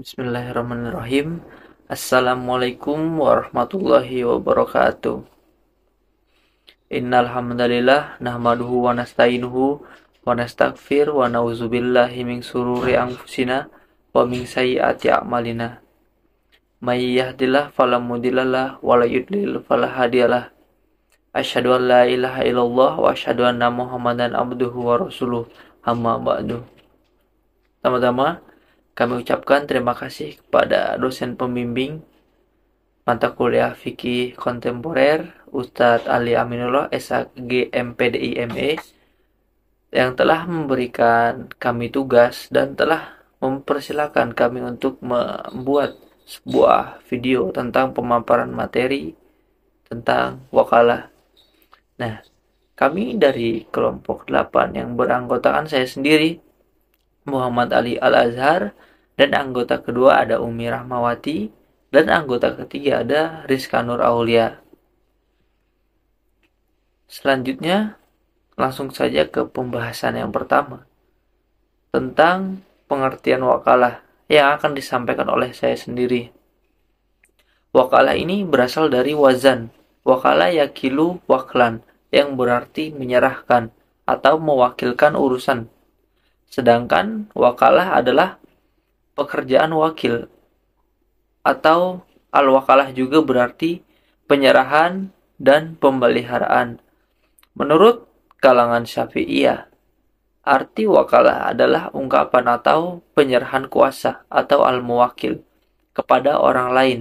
Bismillahirrahmanirrahim. Assalamualaikum warahmatullahi wabarakatuh. Innal hamdalillah nahmaduhu wa nasta'inuhu wa nastaghfir wa na'udzubillahi min sururi anfusina wa min sayyiati a'malina. May yahdihillahu fala mudhillalah wa la yudlil fala hadiyalah. Asyhadu an la ilaha illallah wa asyhadu anna Muhammadan abduhu wa rasuluh. Amma ba'du. Pertama-tama kami ucapkan terima kasih kepada dosen pembimbing mata kuliah Fikih Kontemporer Ustadz Ali Aminullah SHG MPDI ME yang telah memberikan kami tugas dan telah mempersilahkan kami untuk membuat sebuah video tentang pemaparan materi tentang wakalah. Nah, kami dari kelompok 8 yang beranggotakan saya sendiri, Muhammad Ali Al-Azhar, dan anggota kedua ada Umi Rahmawati, dan anggota ketiga ada Rizka Nur Aulia. Selanjutnya, langsung saja ke pembahasan yang pertama, tentang pengertian wakalah yang akan disampaikan oleh saya sendiri. Wakalah ini berasal dari wazan, wakalah yakilu waklan, yang berarti menyerahkan atau mewakilkan urusan. Sedangkan wakalah adalah pekerjaan wakil, atau al-wakalah juga berarti penyerahan dan pemeliharaan. Menurut kalangan Syafi'iyah, arti wakalah adalah ungkapan atau penyerahan kuasa atau al-muwakil kepada orang lain,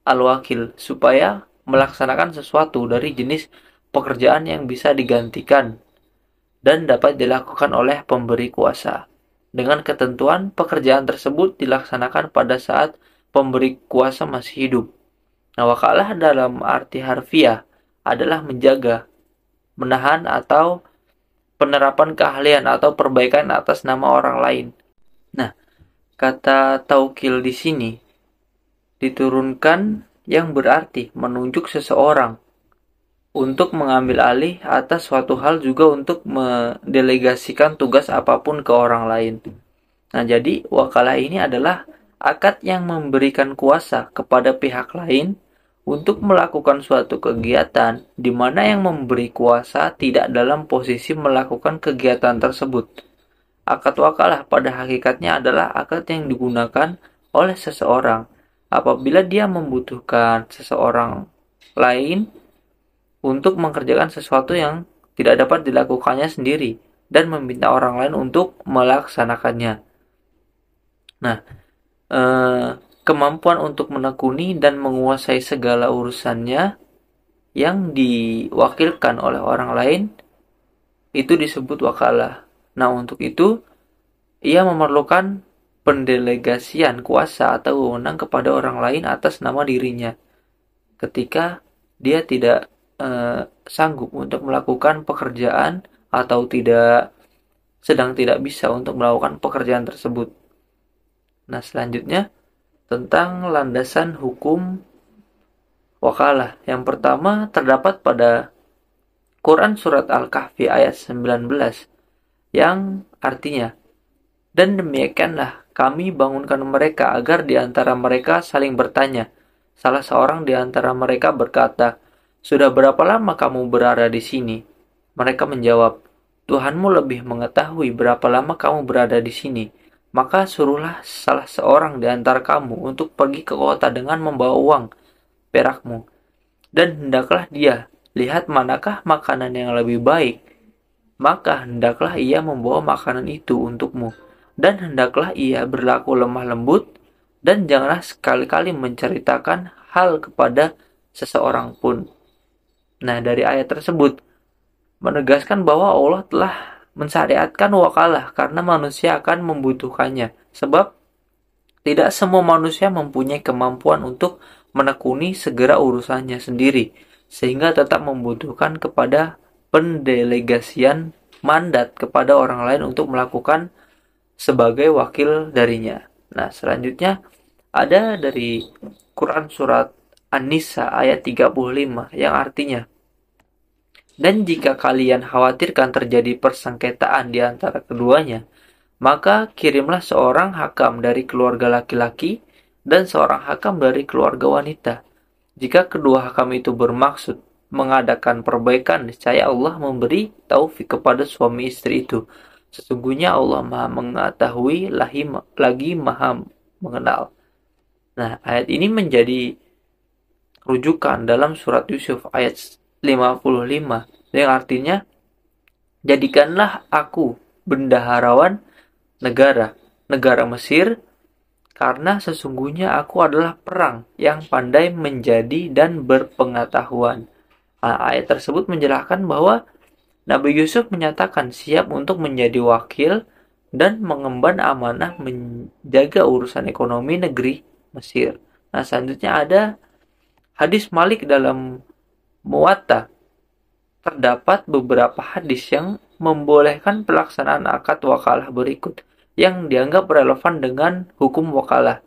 al-wakil, supaya melaksanakan sesuatu dari jenis pekerjaan yang bisa digantikan dan dapat dilakukan oleh pemberi kuasa, dengan ketentuan pekerjaan tersebut dilaksanakan pada saat pemberi kuasa masih hidup. Nah, wakalah dalam arti harfiah adalah menjaga, menahan atau penerapan keahlian atau perbaikan atas nama orang lain. Nah, kata taukil di sini diturunkan yang berarti menunjuk seseorang untuk mengambil alih atas suatu hal, juga untuk mendelegasikan tugas apapun ke orang lain. Nah, jadi wakalah ini adalah akad yang memberikan kuasa kepada pihak lain untuk melakukan suatu kegiatan di mana yang memberi kuasa tidak dalam posisi melakukan kegiatan tersebut. Akad wakalah pada hakikatnya adalah akad yang digunakan oleh seseorang apabila dia membutuhkan seseorang lain untuk mengerjakan sesuatu yang tidak dapat dilakukannya sendiri dan meminta orang lain untuk melaksanakannya. Nah, kemampuan untuk menekuni dan menguasai segala urusannya yang diwakilkan oleh orang lain itu disebut wakalah. Nah, untuk itu ia memerlukan pendelegasian kuasa atau wewenang kepada orang lain atas nama dirinya ketika dia tidak sanggup untuk melakukan pekerjaan atau sedang tidak bisa untuk melakukan pekerjaan tersebut. Nah, selanjutnya tentang landasan hukum wakalah. Yang pertama terdapat pada Quran Surat Al-Kahfi ayat 19 yang artinya, dan demikianlah kami bangunkan mereka agar di antara mereka saling bertanya. Salah seorang di antara mereka berkata, "Sudah berapa lama kamu berada di sini?" Mereka menjawab, "Tuhanmu lebih mengetahui berapa lama kamu berada di sini. Maka suruhlah salah seorang di antara kamu untuk pergi ke kota dengan membawa uang perakmu. Dan hendaklah dia lihat manakah makanan yang lebih baik. Maka hendaklah ia membawa makanan itu untukmu. Dan hendaklah ia berlaku lemah lembut. Dan janganlah sekali-kali menceritakan hal kepada seseorang pun." Nah, dari ayat tersebut menegaskan bahwa Allah telah mensyariatkan wakalah karena manusia akan membutuhkannya. Sebab tidak semua manusia mempunyai kemampuan untuk menekuni segera urusannya sendiri, sehingga tetap membutuhkan kepada pendelegasian mandat kepada orang lain untuk melakukan sebagai wakil darinya. Nah, selanjutnya ada dari Quran Surat An-Nisa ayat 35 yang artinya, dan jika kalian khawatirkan terjadi persengketaan di antara keduanya, maka kirimlah seorang hakam dari keluarga laki-laki dan seorang hakam dari keluarga wanita. Jika kedua hakam itu bermaksud mengadakan perbaikan, niscaya Allah memberi taufik kepada suami istri itu. Sesungguhnya Allah Maha mengetahui lagi Maha mengenal. Nah, ayat ini menjadi rujukan dalam surat Yusuf ayat 55 yang artinya, jadikanlah aku bendaharawan negara Mesir, karena sesungguhnya aku adalah perang yang pandai menjadi dan berpengetahuan. Ayat tersebut menjelaskan bahwa Nabi Yusuf menyatakan siap untuk menjadi wakil dan mengemban amanah menjaga urusan ekonomi negeri Mesir. Nah, selanjutnya ada hadis Malik dalam Muwatta. Terdapat beberapa hadis yang membolehkan pelaksanaan akad wakalah berikut yang dianggap relevan dengan hukum wakalah.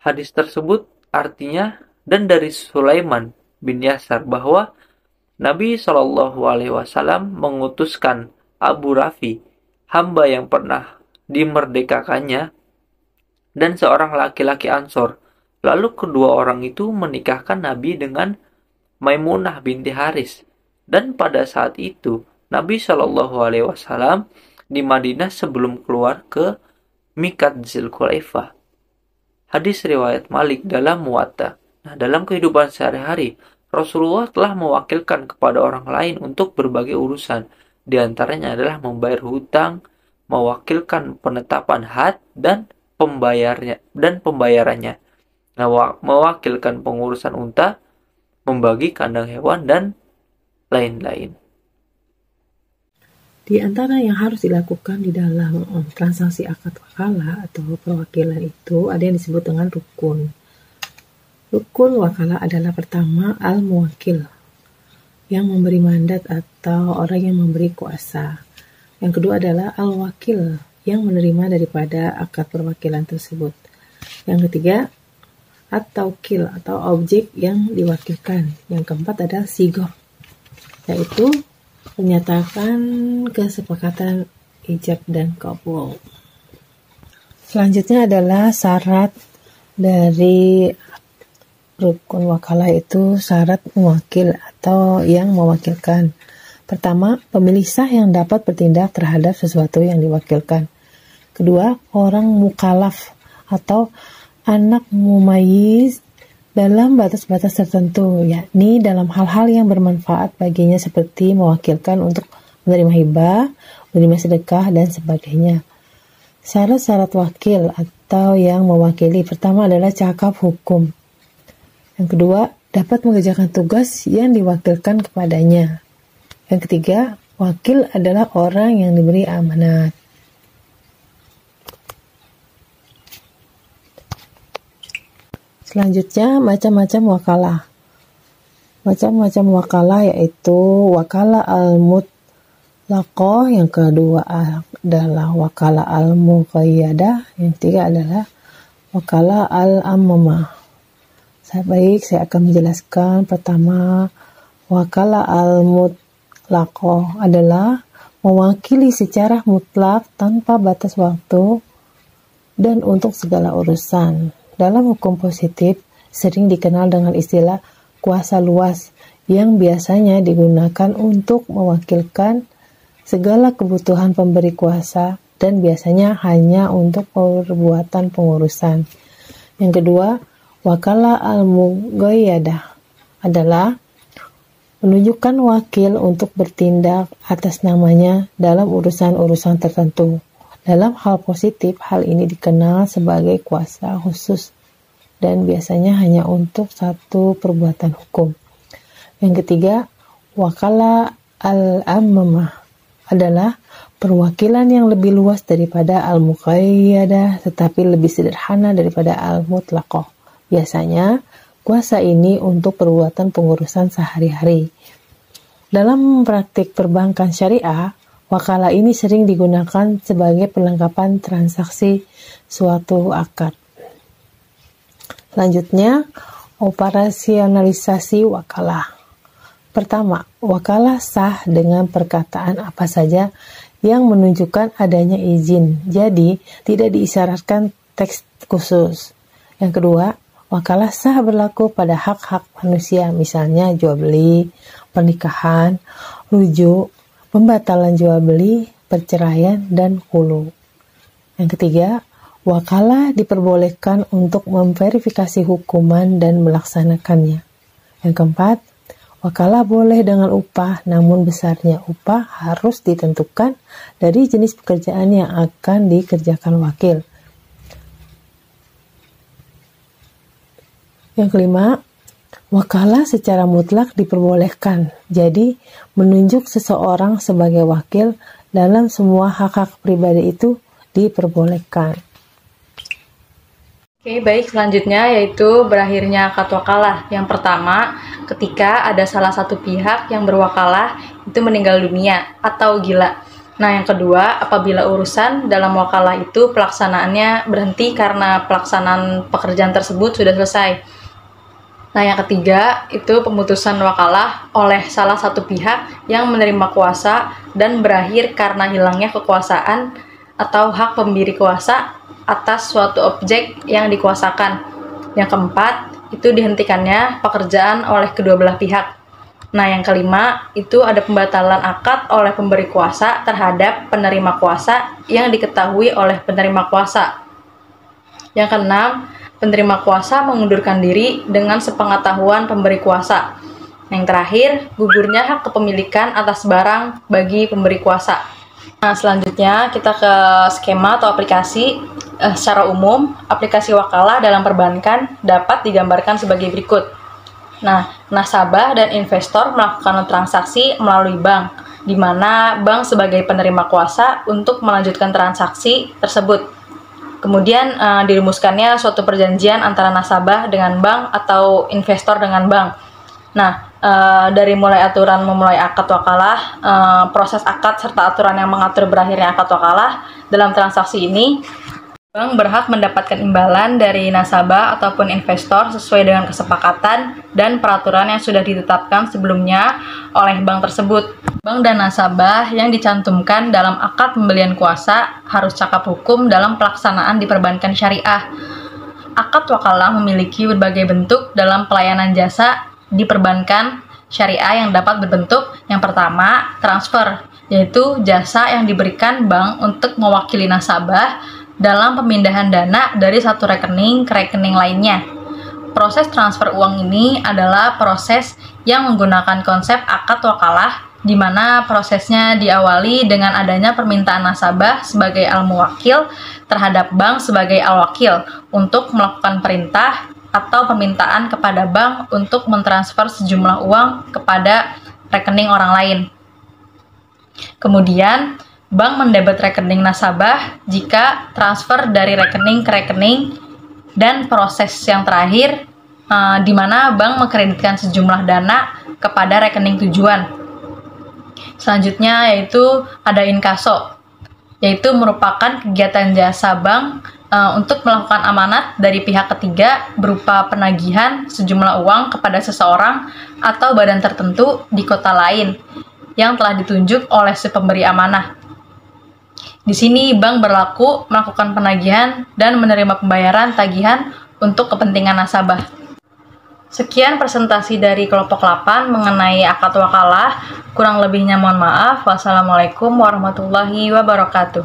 Hadis tersebut artinya, dan dari Sulaiman bin Yasar bahwa Nabi Shallallahu Alaihi Wasallam mengutuskan Abu Rafi, hamba yang pernah dimerdekakannya, dan seorang laki-laki Ansor. Lalu kedua orang itu menikahkan Nabi dengan Maimunah binti Haris, dan pada saat itu Nabi Shallallahu Alaihi Wasallam di Madinah sebelum keluar ke Mikat Dzulkhuwaifah. Hadis riwayat Malik dalam Muwatta. Nah, dalam kehidupan sehari-hari, Rasulullah telah mewakilkan kepada orang lain untuk berbagai urusan. Di antaranya adalah membayar hutang, mewakilkan penetapan had dan pembayarannya. Nah, mewakilkan pengurusan unta, membagi kandang hewan, dan lain-lain. Di antara yang harus dilakukan di dalam transaksi akad wakalah atau perwakilan itu ada yang disebut dengan rukun. Rukun wakalah adalah pertama al-muwakil, yang memberi mandat atau orang yang memberi kuasa. Yang kedua adalah al-wakil, yang menerima daripada akad perwakilan tersebut. Yang ketiga at-taukil atau objek yang diwakilkan. Yang keempat adalah sigoh, yaitu menyatakan kesepakatan ijab dan qabul. Selanjutnya adalah syarat dari rukun wakalah, itu syarat muwakil atau yang mewakilkan. Pertama, pemilik sah yang dapat bertindak terhadap sesuatu yang diwakilkan. Kedua, orang mukalaf atau anak mumayyiz dalam batas-batas tertentu, yakni dalam hal-hal yang bermanfaat baginya seperti mewakilkan untuk menerima hibah, menerima sedekah, dan sebagainya. Syarat-syarat wakil atau yang mewakili, pertama adalah cakap hukum. Yang kedua, dapat mengerjakan tugas yang diwakilkan kepadanya. Yang ketiga, wakil adalah orang yang diberi amanat. Selanjutnya, macam-macam wakalah. Macam-macam wakalah yaitu wakalah al-mutlaqah, yang kedua adalah wakalah al-muqayyadah, yang ketiga adalah wakalah al-ammamah. Saya akan menjelaskan. Pertama, wakalah al-mutlaqah adalah mewakili secara mutlak tanpa batas waktu dan untuk segala urusan. Dalam hukum positif, sering dikenal dengan istilah kuasa luas, yang biasanya digunakan untuk mewakilkan segala kebutuhan pemberi kuasa dan biasanya hanya untuk perbuatan pengurusan. Yang kedua, wakalah al-muqayyadah adalah menunjukkan wakil untuk bertindak atas namanya dalam urusan-urusan tertentu. Dalam hal positif, hal ini dikenal sebagai kuasa khusus dan biasanya hanya untuk satu perbuatan hukum. Yang ketiga, wakalah al-ammamah adalah perwakilan yang lebih luas daripada al-muqayyadah tetapi lebih sederhana daripada al-mutlaqah. Biasanya, kuasa ini untuk perbuatan pengurusan sehari-hari. Dalam praktik perbankan syariah, wakalah ini sering digunakan sebagai perlengkapan transaksi suatu akad. Selanjutnya, operasionalisasi wakalah. Pertama, wakalah sah dengan perkataan apa saja yang menunjukkan adanya izin. Jadi, tidak diisyaratkan teks khusus. Yang kedua, wakalah sah berlaku pada hak-hak manusia, misalnya jual beli, pernikahan, rujuk, pembatalan jual beli, perceraian, dan hulu. Yang ketiga, wakalah diperbolehkan untuk memverifikasi hukuman dan melaksanakannya. Yang keempat, wakalah boleh dengan upah, namun besarnya upah harus ditentukan dari jenis pekerjaan yang akan dikerjakan wakil. Yang kelima, wakalah secara mutlak diperbolehkan. Jadi, menunjuk seseorang sebagai wakil dalam semua hak-hak pribadi itu diperbolehkan. Oke, baik, selanjutnya yaitu berakhirnya akad wakalah. Yang pertama, ketika ada salah satu pihak yang berwakalah itu meninggal dunia atau gila. Nah, yang kedua, apabila urusan dalam wakalah itu pelaksanaannya berhenti karena pelaksanaan pekerjaan tersebut sudah selesai. Nah, yang ketiga, itu pemutusan wakalah oleh salah satu pihak yang menerima kuasa dan berakhir karena hilangnya kekuasaan atau hak pemberi kuasa atas suatu objek yang dikuasakan. Yang keempat, itu dihentikannya pekerjaan oleh kedua belah pihak. Nah, yang kelima, itu ada pembatalan akad oleh pemberi kuasa terhadap penerima kuasa yang diketahui oleh penerima kuasa. Yang keenam, penerima kuasa mengundurkan diri dengan sepengetahuan pemberi kuasa. Yang terakhir, gugurnya hak kepemilikan atas barang bagi pemberi kuasa. Nah, selanjutnya kita ke skema atau aplikasi. Secara umum, aplikasi wakalah dalam perbankan dapat digambarkan sebagai berikut. Nah, nasabah dan investor melakukan transaksi melalui bank, di mana bank sebagai penerima kuasa untuk melanjutkan transaksi tersebut. Kemudian dirumuskannya suatu perjanjian antara nasabah dengan bank atau investor dengan bank. Nah, dari mulai aturan memulai akad wakalah, proses akad serta aturan yang mengatur berakhirnya akad wakalah dalam transaksi ini, bank berhak mendapatkan imbalan dari nasabah ataupun investor sesuai dengan kesepakatan dan peraturan yang sudah ditetapkan sebelumnya oleh bank tersebut. Bank dan nasabah yang dicantumkan dalam akad pembelian kuasa harus cakap hukum dalam pelaksanaan di perbankan syariah. Akad wakalah memiliki berbagai bentuk dalam pelayanan jasa di perbankan syariah yang dapat berbentuk yang pertama, transfer, yaitu jasa yang diberikan bank untuk mewakili nasabah dalam pemindahan dana dari satu rekening ke rekening lainnya. Proses transfer uang ini adalah proses yang menggunakan konsep akad wakalah, di mana prosesnya diawali dengan adanya permintaan nasabah sebagai al-muwakil terhadap bank sebagai al-wakil untuk melakukan perintah atau permintaan kepada bank untuk mentransfer sejumlah uang kepada rekening orang lain. Kemudian, bank mendebet rekening nasabah jika transfer dari rekening ke rekening, dan proses yang terakhir di mana bank mengkreditkan sejumlah dana kepada rekening tujuan. Selanjutnya yaitu ada inkaso, yaitu merupakan kegiatan jasa bank untuk melakukan amanat dari pihak ketiga berupa penagihan sejumlah uang kepada seseorang atau badan tertentu di kota lain yang telah ditunjuk oleh si pemberi amanah. Di sini bank berlaku melakukan penagihan dan menerima pembayaran tagihan untuk kepentingan nasabah. Sekian presentasi dari kelompok 8 mengenai akad wakalah. Kurang lebihnya mohon maaf. Wassalamualaikum warahmatullahi wabarakatuh.